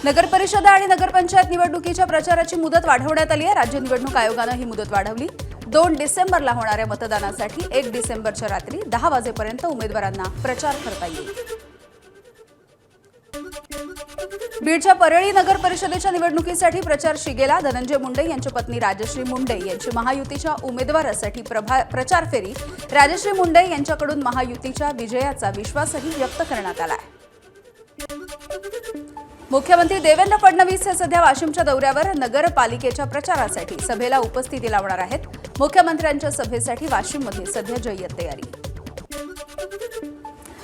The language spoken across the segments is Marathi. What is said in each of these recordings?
नगर परिषद आणि नगरपंचायत निवडणुकीच्या प्रचाराची मुदत वाढवण्यात आली आहे। राज्य निवडणूक आयोगाने ही मुदत वाढवली। 2 डिसेंबरला होणाऱ्या मतदानासाठी 1 डिसेंबरच्या रात्री 10 वाजेपर्यंत उमेदवारांना प्रचार करता येईल। बीडच्या परळी नगर परिषदेच्या निवडणुकीसाठी प्रचार शिगेला। धनंजय मुंडे यांची पत्नी राजश्री मुंडे यांची महायुतीच्या उमेदवारासाठी प्रचार फेरी। राजश्री मुंडे यांच्याकडून महायुतीच्या विजयाचा विश्वासही व्यक्त करण्यात आला आहे। मुख्यमंत्री देवेंद्र फडणवीस हे सध्या वाशिमच्या दौऱ्यावर नगरपालिकेच्या प्रचारासाठी सभेला उपस्थिती लावणार आहेत। मुख्यमंत्र्यांच्या सभेसाठी वाशिममध्ये सध्या जय्यत तयारी।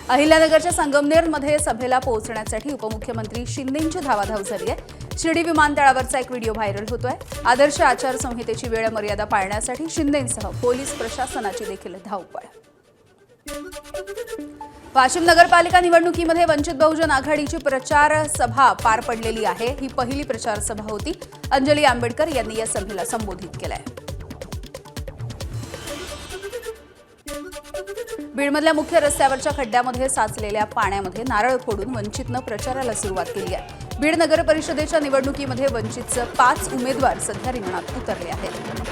अहिल्यानगरच्या संगमनेरमध्ये सभेला पोहोचण्यासाठी उपमुख्यमंत्री शिंदेंची धावाधाव झाली आहे। शिर्डी विमानतळावरचा एक व्हिडिओ व्हायरल होतोय। आदर्श आचारसंहितेची वेळ मर्यादा पाळण्यासाठी शिंदेंसह पोलीस प्रशासनाची देखील धावपळ। वाशिम नगरपालिका निवडणुकीमध्ये वंचित बहुजन आघाडीची प्रचार सभा पार पडलेली आहे। ही पहिली प्रचार सभा होती। अंजली आंबेडकर यांनी या सभेला संबोधित केलंय। बीडमधल्या मुख्य रस्त्यावरच्या खड्ड्यामध्ये साचलेल्या पाण्यामध्ये नारळ फोडून वंचितनं प्रचाराला सुरुवात केली आहे। बीड नगर परिषदेच्या निवडणुकीमध्ये वंचितचे 5 उमेदवार सध्या रिंगणात उतरले आहेत।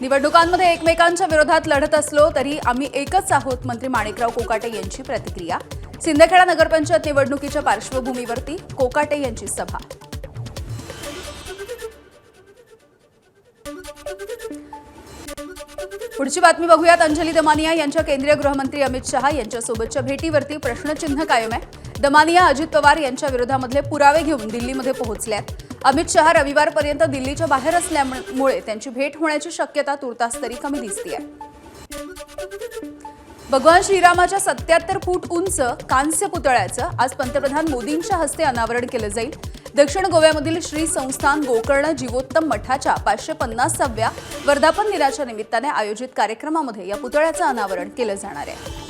निवडणुकांमध्ये एकमेकांच्या विरोधात लढत असलो तरी आम्ही एकच आहोत, मंत्री माणिकराव कोकाटे यांची प्रतिक्रिया। सिंदखेडा नगरपंचायत निवडणुकीच्या पार्श्वभूमीवरती कोकाटे यांची सभा। पुढची बातमी बघूयात। अंजली दमानिया यांच्या केंद्रीय गृहमंत्री अमित शहा यांच्यासोबतच्या भेटीवरती प्रश्नचिन्ह कायम आहे। दमानिया अजित पवार यांच्या विरोधामधले पुरावे घेऊन दिल्लीमध्ये पोहोचले आहेत। अमित शहा रविवारपर्यंत दिल्लीच्या बाहेर असल्यामुळे त्यांची भेट होण्याची शक्यता तुर्तास तरी कमी दिसतेय। भगवान श्रीरामाच्या 77 फूट उंच कांस्य पुतळ्याचं आज पंतप्रधान मोदींच्या हस्ते अनावरण केलं जाईल। दक्षिण गोव्यामधील श्री संस्थान गोकर्ण जीवोत्तम मठाच्या 550व्या वर्धापन दिनाच्या निमित्ताने आयोजित कार्यक्रमामध्ये या पुतळ्याचं अनावरण केलं जाणार आहे।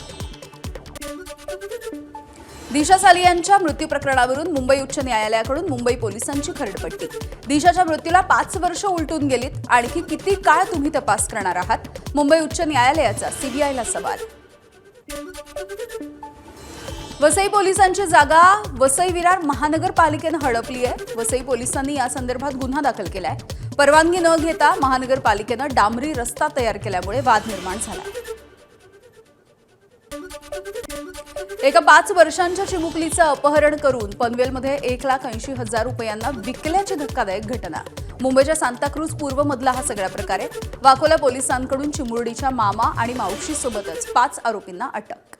दिशा सालियांच्या मृत्यू प्रकरणावरून मुंबई उच्च न्यायालयाकडून मुंबई पोलिसांची खरडपट्टी। दिशाच्या मृत्यूला 5 वर्ष उलटून गेलीत, आणखी किती काळ तुम्ही तपास करणार आहात? मुंबई उच्च न्यायालयाचा सीबीआयला सवाल। वसई पोलिसांची जागा वसई विरार महानगरपालिकेनं हडपली आहे। वसई पोलिसांनी या संदर्भात गुन्हा दाखल केलाय। परवानगी न घेता महानगरपालिकेनं डांबरी रस्ता तयार केल्यामुळे वाद निर्माण झाला। एका 5 वर्षांच्या चिमुकलीचं अपहरण करून पनवेलमध्ये 1,80,000 रुपयांना विकल्याची धक्कादायक घटना। मुंबईच्या सांताक्रूज पूर्वमधला हा सगळा प्रकार आहे। वाकोला पोलिसांकडून चिमुरडीच्या मामा आणि मावशीसोबतच 5 आरोपींना अटक।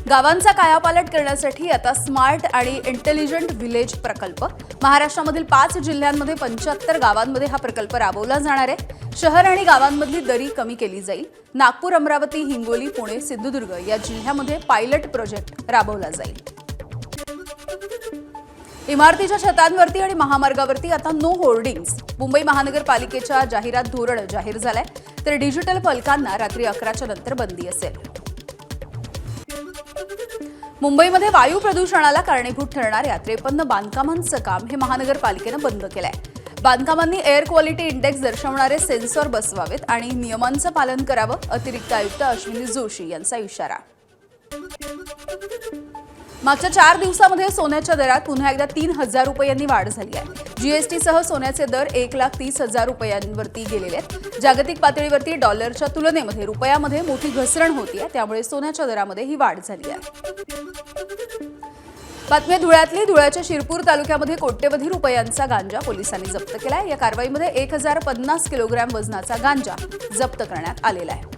गावांचा कायापालट करण्यासाठी आता स्मार्ट आणि इंटेलिजंट व्हिलेज प्रकल्प महाराष्ट्रामधील 5 जिल्ह्यांमध्ये 75 गावांमध्ये हा प्रकल्प राबवला जाणार आहे। शहर आणि गावांमधली दरी कमी केली जाईल। नागपूर, अमरावती, हिंगोली, पुणे, सिंधुदुर्ग या जिल्ह्यामध्ये पायलट प्रोजेक्ट राबवला जाईल। इमारतीच्या छतांवरती आणि महामार्गावरती आता नो होर्डिंग्स। मुंबई महानगरपालिकेच्या जाहिरात धोरण जाहीर झालंय, तर डिजिटल फलकांना रात्री 11च्या नंतर बंदी असेल। मुंबईमध्ये वायू प्रदूषणाला कारणीभूत ठरणाऱ्या 53 बांधकामांचं काम हे महानगरपालिकेनं बंद केलंय। बांधकामांनी एअर क्वालिटी इंडेक्स दर्शवणारे सेन्सॉर बसवावेत आणि नियमांचं पालन करावं, अतिरिक्त आयुक्त अश्विनी जोशी यांचा इशारा। मागच्या 4 दिवसांमध्ये सोन्याच्या दरात पुन्हा एकदा 3,000 रुपयांनी वाढ झाली आहे। जीएसटीसह सोन्याचे दर 1,30,000 रुपयांवरती गेलेले आहेत। जागतिक पातळीवरती डॉलरच्या तुलनेमध्ये रुपयामध्ये मोठी घसरण होतीये, त्यामुळे सोन्याच्या दरामध्ये ही वाढ झाली आहे। बातमी धुळ्यातली। धुळ्याच्या शिरपूर तालुक्यामध्ये कोट्यवधी रुपयांचा गांजा पोलिसांनी जप्त केलाय। या कारवाईमध्ये 1,050 किलोग्रॅम वजनाचा गांजा जप्त करण्यात आलेला आहे।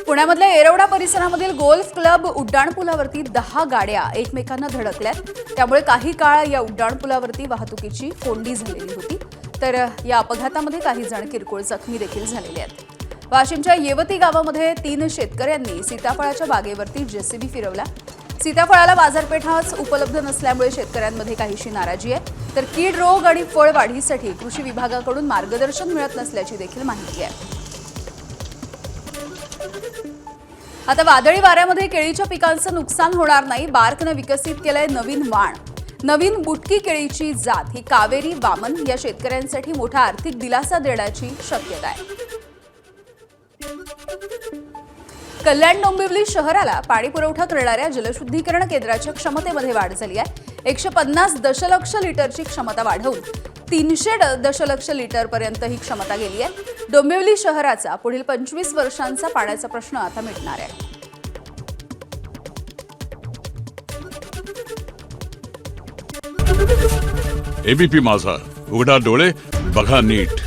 पुण्यामधल्या येरवडा परिसरामधील गोल्फ क्लब उड्डाणपुलावरती 10 गाड्या एकमेकांना धडकल्यात। त्यामुळे काही काळ या उड्डाणपुलावरती वाहतुकीची कोंडी झालेली होती, तर या अपघातामध्ये काही जण किरकोळ जखमी देखील झालेले आहेत। वाशिमच्या येवती गावामध्ये 3 शेतकऱ्यांनी सीताफळाच्या बागेवरती जेसीबी फिरवला। सीताफळाला बाजारपेठाच उपलब्ध नसल्यामुळे शेतकऱ्यांमध्ये काहीशी नाराजी आहे, तर कीड रोग आणि फळ वाढीसाठी कृषी विभागाकडून मार्गदर्शन मिळत नसल्याची देखील माहिती आहे। आता वादळी वाऱ्यामध्ये केळीच्या पिकांचं नुकसान होणार नाही। बार्कनं विकसित केलंय नवीन वाण। नवीन बुटकी केळीची जात ही कावेरी वामन या शेतकऱ्यांसाठी मोठा आर्थिक दिलासा देण्याची शक्यता आहे। कल्याण डोंबिवली शहराला पाणी पुरवठा करणाऱ्या जलशुद्धीकरण केंद्राच्या क्षमतेमध्ये वाढ झाली आहे. 150 दशलक्ष लिटरची क्षमता वाढवून 300 दशलक्ष लिटर पर्यंत ही क्षमता गेली आहे. डोंबिवली शहराचा पुढील 25 वर्षांचा पाण्याचा प्रश्न आता मिटणार आहे. एबीपी माझा, उघडा डोळे बघा नीट.